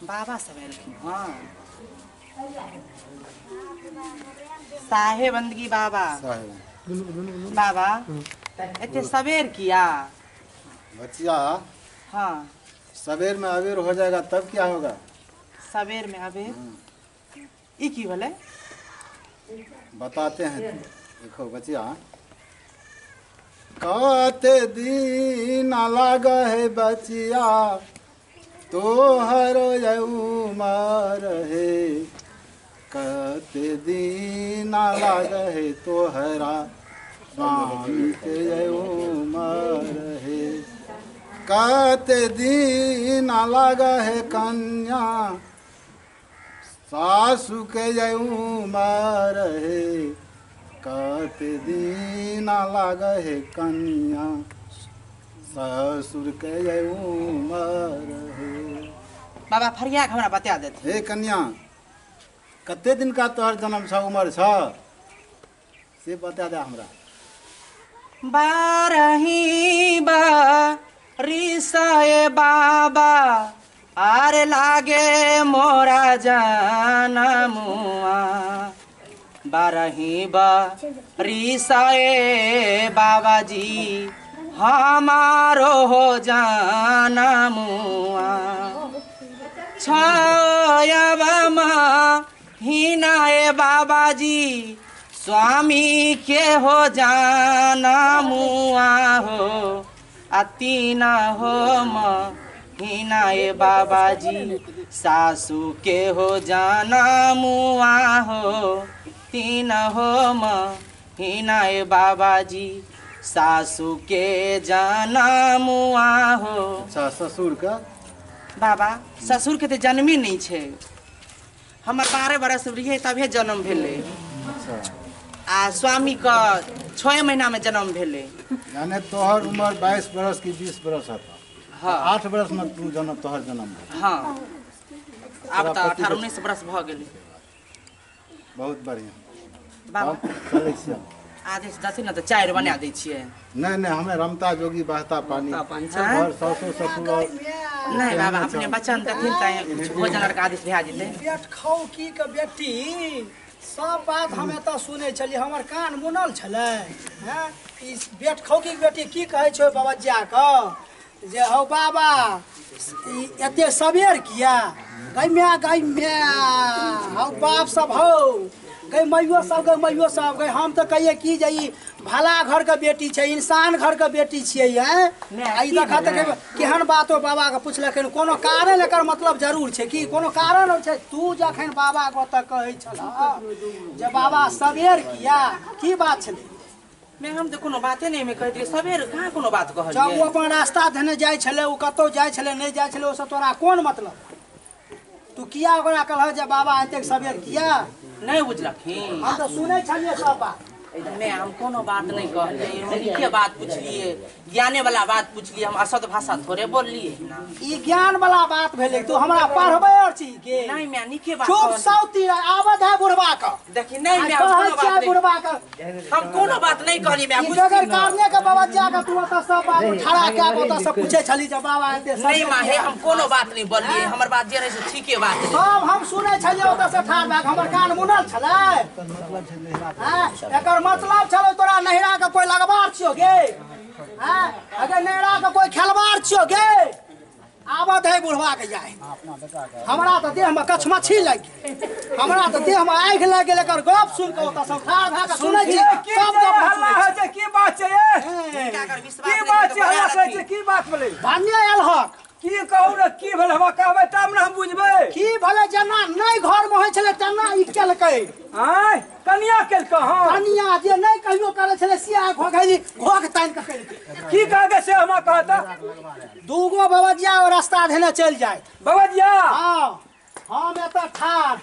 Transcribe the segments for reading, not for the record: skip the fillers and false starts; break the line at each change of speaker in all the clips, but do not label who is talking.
बाबा सब एलखिन हाँ साहेब बंदगी बाबा बाबा इतने सवेर किया
बच्चिया
हाँ
सवेर में अवेर हो जाएगा तब क्या होगा?
सवेर में अवेर ई की भले
बताते हैं। देखो बच्चिया, कहते दिन लाग है बच्चिया तोहर उमर है, कहते दिन लाग है तोहरा स्वामी के उमर है, कहते दिन लाग है कन्या सासु के उमर है, कहते दिन लाग है कन्या ससुर के उमर है।
बाबा फरिया हमरा बता देते।
हे कन्या, कते दिन का तोहर जन्म छ उमर छ से बता दे हमरा।
12 बारिशे बाबा आरे लागे मोरा जनमुआ, 12 बारिशे बाबा जी हमारो हो जनमुआ, 6 महीना बाबा जी स्वामी के हो जनमुआ हो, 3 महीना बाबा जी सासू के हो जनमुआ हो, 3 महीना बाबा जी सासू के जनमुआ हो।
अच्छा ससुर का?
बाबा ससुर के तो जन्मे नहीं छे, हमर 12 बरस रहिए तभे जन्म भेले।
अच्छा
आ स्वामी का 6 महीना में जन्म भेले।
यानी तोहर उम्र 22 बरस की 20 बरस था।
हाँ
8 बरस में तू जन्म तोहर जन्म भेल।
हाँ अब तो 18-19 बरस भ गेले।
बहुत बढ़िया
बाबा
चलै छियै
आदेश दथि न तो 4 बना दै छियै।
नहीं नहीं हमें रमता जोगी बहता पानी
हाँ?
घर सासु ससुर
नहीं बाबा अपने बचन दथिन त भोजन का आदेश भे जेते।
पेट खाओ की के बेटी सब बात हमें तो सुने चली, हमर कान मुनल छले हैं। इस बेट खौकी के बेटी की कहे छो बाबा जिया का जे हो बाबा एते सवेर किया गई मैं हो बाप सब हो गई मैयो सब गई। हम तो कहिए की जाई भला घर के बेटी छे, इंसान घर के बेटी छिए हैं। आई देखा त केहन बात हो बाबा के पूछलखिन, कोनो कारण एकर मतलब जरूर छे कि कोनो कारण छे। तू जखन बाबा को त कहे छला जे बाबा सवेर किया की बात छले?
मैं हम तो कोनो बाते नहीं में कह दिए सवेर कहां कोनो बात कहलिए।
जब वो अपन रास्ता धने जाय छले, उ कतो जाय छले नहीं जाय छले, ओसे तोरा कोन मतलब? तू किया ओकरा कहल जे बाबा एते सवेर किया?
नहीं बुझलखिन।
हम तो सुने छलिए सब बात।
मैं हम कोनो बात नहीं कहलिए, हम के बात पूछलिए, ज्ञाने वाला बात पूछलिए, हम असद भाषा थोड़े बोललिए ना।
ई ज्ञान वाला बात भेले, तू हमरा पढ़बे और छी के?
नहीं मैं निके बात
चुप सौती आवत है बुढ़वा का।
देखी नहीं मैं कोनो बात नहीं
बुढ़वा का
हम कोनो बात नहीं कहली। मैं
ई जगह कारने के बाबा जाके तू त सब बात खड़ा क्या बोता सब पूछे छली जे बाबा एते सब
नहीं मां है हम कोनो बात नहीं बोलिए, हमर बात जे रहे से ठीके बात है।
सब हम सुने छलिए ओत से ठाड़ बैक हमर कान मुनल छले। हां एकर मतलब चलो तोरा नहिरा का कोई लगबार छियो गे? हैं अगर नहिरा का कोई खेलबार छियो गे? आवत है बुढ़वा के जाए हमरा तो देह में कछ मछी लग गेल, हमरा तो देह में आँख लग गेल। एकर गप सुन के ओत सब ठाड़ भा के सुनै छी सब गप हल्ला है जे की बात छै ये?
की बात
छै हल्ला कहै छै की बात भेलै? भान्य अलहक की कहू रे की भेल हम कहबै तब न हम बुझबै की भेलै। जना नहीं घर में होय छले तना ई केलकै। आय कनिया केलकै? हां कनिया जे नहीं कहियो करे छले सिया घोघैली घोघ तान के केलकै। की कहबे से हम कहता दूगो बबजिया और रास्ता धेने चल जाए। बबजिया हां हम एत ठाड़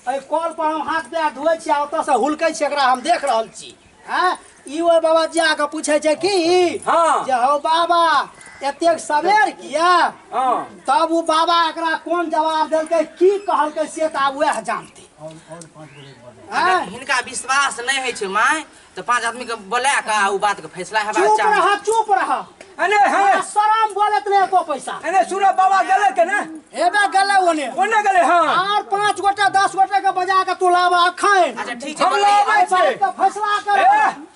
ए कॉल पर हम हाथ पैर धोय छी, ओत से हुलकै छी, एकरा हम देख रहल छी। हैं ई ओ बबजिया के पूछे छै की हां जे हो बाबा एतेक सवेर किया? तब वो बाबा एकरा कौन जवाब देलकै की कहलकै से त आब वह जानते।
हिनका विश्वास नहीं है छे माय तो 5 आदमी के बोला के उ बात के फैसला हेबा
चाहिए। चुप रहा
अने है
शरम बोलत नहीं को पैसा।
अने सुनो बाबा गले के ना
एबे गले ओने
गले हां
और 5 गोटा 10 गोटा के बजा के तू लावा अखन।
अच्छा ठीक है
हम लावे छे
तो फैसला कर।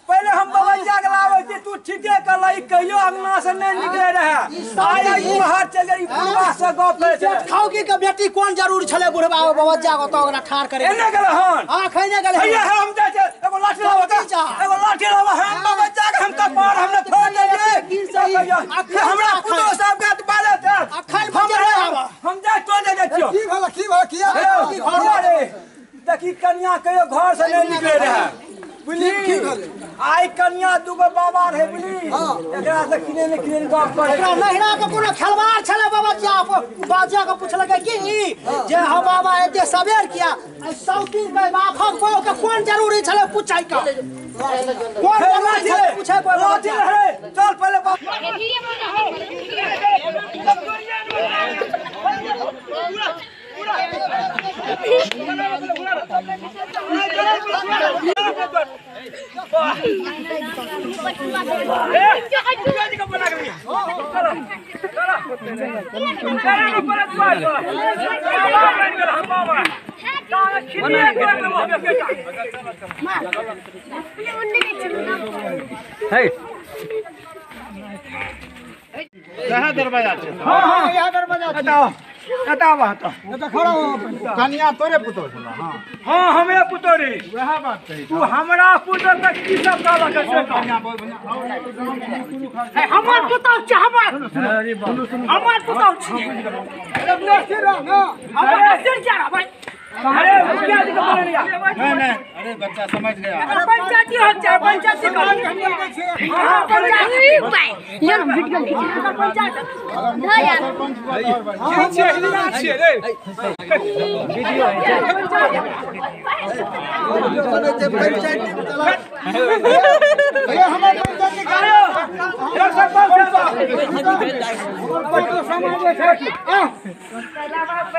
पहले हम बाबा जाग लावे छे तू ठीके कलाई कहियो अंगना से नहीं निकले रहे आया ई बाहर चल गई पूरा से गप छे।
खाओगी के बेटी कोन जरूर छले बुढ़बा बाबा जा के तो ओकरा ठार करे।
एने गले हन
हां खैने गले
भैया हम जा एगो लाठी लावा हम बाबा जाग हम का पार हमने छोड़ दे हमरा पुतो सब गात बाले थे
अखन बजे आवा
हम जा तो दे देखियो की भला किया घर रे देखी कन्या के घर से नहीं निकले रहे बुली आई कन्या दुगो बाबा रे बुली एकरा से किने बाप पर
एकरा नहिरा के कोनो खलवार छले बाबा जा बाजा के पूछलक कि जे हम बाबा एते सबेर किया सौती के माफक को के कोन जरूरी छले पूछाई का कोन जरूरी छले पूछे कोई
लाठी रे चल पहले बाप
कहाँ दरवाजा छे?
हां यहाँ दरवाजा
बताओ तो
खड़ा हो
कन्या तोरे पुतो छला। हां
हां हमरे पुतोरी
वह बात कही
तू हमरा पुतो के की सब काला के से
कन्या बोल
हमर पुतो छ हमर पुतो छ। हमर सिर क्या रहा भाई
अरे मुखिया जी को बोले
नहीं अरे बच्चा समझ गया।
पंचायती हो चाहे पंचायती का हां पंचायती
भाई यार वीडियो पंचायत ना यार
सरपंच
छे रे वीडियो
ये हमारे पंचायती का
एक सरपंच समाज है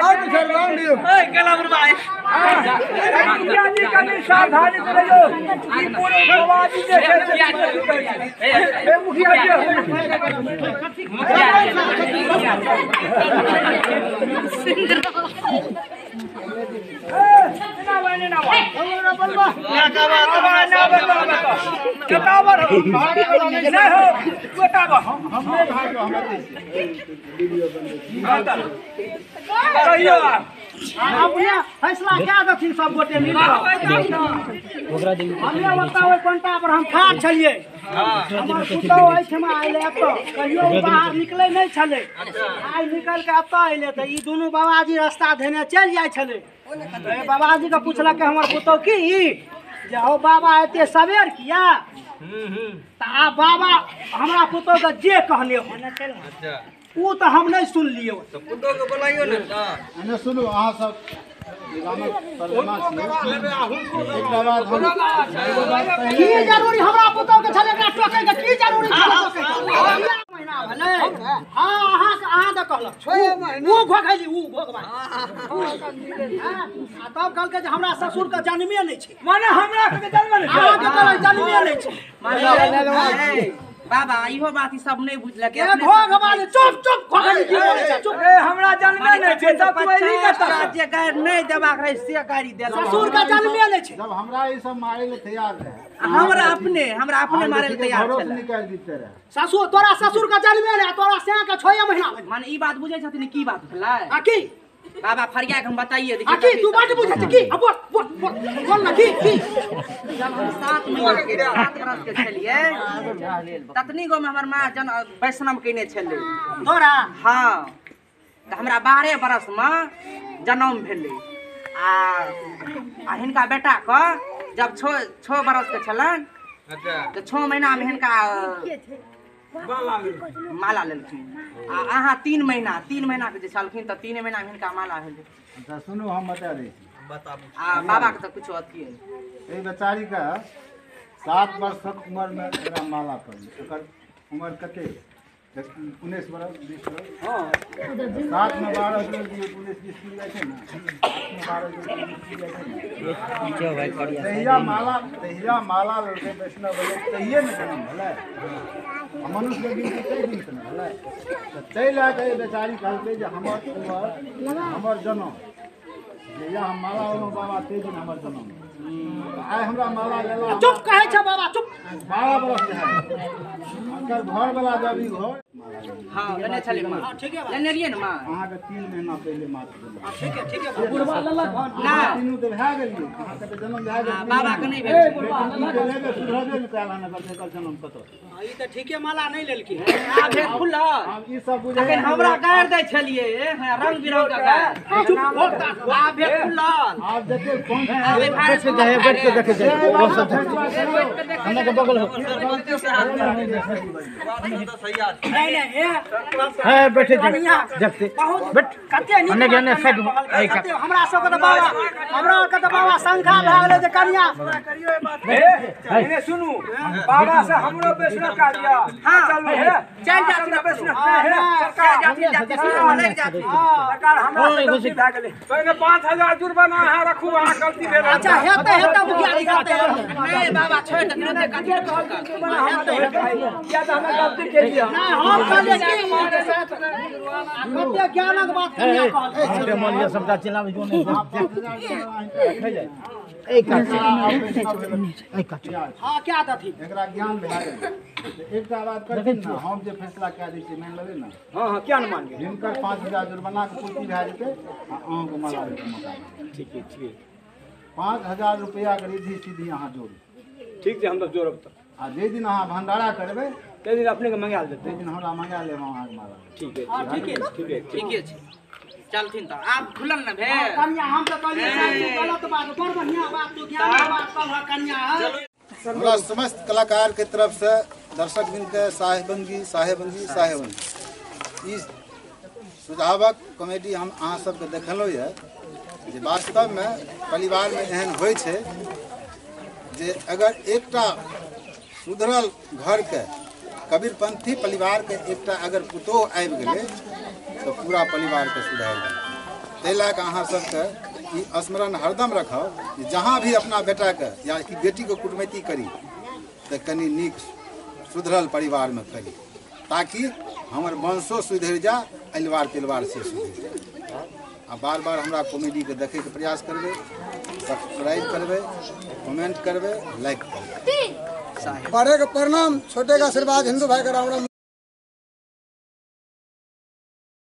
आज सरपंच दियो ए कलावर भाई मुखिया जी का सावधानी करियो ई पूरे समाज के ए मुखिया जी
फैसला क्या दथिन सब गोटे मिल हमने बताओ कोनटा पर हम ठार छलिए हमर पुतौ एठमा आइले त कहियो बाहर निकले नहीं छले आइ निकल के अत आइले त ई दुनु बाबाजी रास्ता धेने चल जाय छले बाबाजी के पूछलक हमर पुतौ की जे हो बाबा एते सवेर किया त आ बाबा हमरा पुतौ के जे कहने हो ऊ त हम नहीं सुन लियो
तो पुतो के बुलाइयो न त
अने सुनो अहाँ सब गामक परगना छी। एकटा बात हम
की जरूरी हमरा पुतौ के छले एकरा टोके के की जरूरी छले टोके महीना भले हां अहाँ द कहलक 6 महीना ऊ घोखैली ऊ घोकबा आ तब कहल के जे हमरा ससुर के जन्मे नहीं छै
माने हमरा के जन्म नहीं
अहाँ के जन्मे नहीं छै
बाबा इहो बात ई सब नहीं बुझलक
ए घोकबा चुप घोखैली की बोले छै चुप
ए हमरा जन्म नहीं छै सब कोई के
जे गायर नहीं देबाक रहे से गाड़ी देला
ससुर के जन्मे नहीं छै
जब हमरा ई सब मारे ले तैयार रहे
हमरा अपने मारे ले तैयार
घरों से
छले
निकाल दीते रहे।
ससुर तोरा ससुर के जन्मे नहीं तोरा से के 6 महीना भेल
माने ई बात बुझै छथिन की बात भेलै
आ की
बाबा फरिया के हम बताइए
आ की तू बात बुझै छी की अब बोल ना की
जब हम 7 बरस के छलिए ततनी गो में हमर माँ जन वैष्णव केने छले
तोरा
हाँ तो हमरा 12 बरस में जन्म भेले आ हिनका बेटा के जब 6 बरस के छलन तो 6 महीना में हिनका माला लेलखिन आ अहाँ 3 महीना के जे छलखिन तो 3 महीना में हिनका माला भेलै।
अच्छा सुनो हम बता दै छी।
आ बाबा के तो कुछ अथी है
ए बेचारी का 7 वर्षक उम्र में एकरा माला पड़ल। एकर उम्र कते 19 बरस 20 बरस
हाँ
7 में 12 जो पुलिस की स्कूल जाते ना 12 जो स्कूल जाते तहिया माला लड़के वैष्णव बोले तहिए में जन्म भले मनुष्य के गिनती कई दिन से भले तो तै ला के बेचारी कहते जे हमर जन्म जहिया हम माला वाला बाबा ते दिन हमर जन्म आय हमरा माला लेला
चुप कहे छ बाबा चुप
12 बरस है अंकर घर वाला जब ई घर
हाँ लेने चले माँ
ठीक है
लेने रहिए ना माँ
अहाँ के 3 महीना पहले मात देलक
ठीक है बुढ़वा लल्ला
ना
तीनों तो भए गेलियै अहाँ के तो जन्म भए गेल
बाबा के नहीं भेल
लेके सुधरबे ने काला ने करते कर जन्म कतो
ई त ठीके माला नहीं लेलकी
आ भेल खुला
आब ई सब बुझे
लेकिन हमरा गाड़ दै छलिए रंग बिरंग का गाड़ चुप हो आ भेल खुला
आप जते कौन
आबे भारत से जाए बैठ के देखे जाए वो सब हमने के बगल हो
नहीं
है बैठे जगते बैठ
कते
हमने के साइड
हमरा सब के त बाबा शंखा भए गेलै जे कनिया
इन्हें सुनू बाबा से हमरो वैष्णव का दिया
हाँ
चलू है
चल जाती
वैष्णव
है सरकार जाती सुनो नहीं जाती
सरकार हमरा से गलती भए गेलै पहिले 5000 जुर्माना अहाँ रखू अहाँ गलती भेल
अच्छा हेतै मुखिया जी हेतै
नहीं बाबा छोड़ दे नहीं कथि
या तो हमें गलती के दिया
नहीं हम कहले कि कते ज्ञानक बात कनिया कहल
मानिए सबटा चिल्ला में जोने
हां क्या दथी
एकरा ज्ञान भए गेल एकटा बात करथिन ना हम जे फैसला कए दै छी मान लेबै ना
हां हां क्या न मान गए
जिनकर 5000 जुर्माना के पूर्ति भए जेतै आ अहाँ के माला के मौका
ठीक है
5000 रुपया के रिद्धि सीधी अहाँ जोड़ू
ठीक है हम तो जोरब तो
आ जे दिन अहाँ भंडारा करबै
ते दिन अपने के मंगा देते
ते दिन हमरा मंगा लेब अहाँ के माला
ठीक है
ठीक है
ठीक है चलथिन तो आप खुलन ना भे
कन्या हम तो कहलिए गलत बात बड़ बढ़िया बात तो ज्ञान बात कहल कन्या
हमरा समस्त कलाकार के तरफ से दर्शक बिन के साहेबंगी ई सुझावक कॉमेडी हम अहाँ सबके देखलहुँ ये जे वास्तव में परिवार में एहन होइ छै जे अगर एकटा सुधरल घर के कबीरपंथी परिवार के एकटा अगर पुतोह आबि गेलै तो पूरा परिवार के सुधारि देलक ताहि लए कऽ अहाँ सबके ई स्मरण हरदम रखब जे जहाँ भी अपना बेटा के या कि बेटी के कुटमैती करी तो कनी नीक सुधरल परिवार में करी ताकि हमर वंशो सुधरि जा एलवार पिलवार से सुधरि जाए आ बार बार हमरा कॉमेडी के देखे के प्रयास करबै सब्सक्राइब करबै कमेंट करबै लाइक करबै
बड़े का प्रणाम छोटे का आशीर्वाद हिंदू भाई का राम राम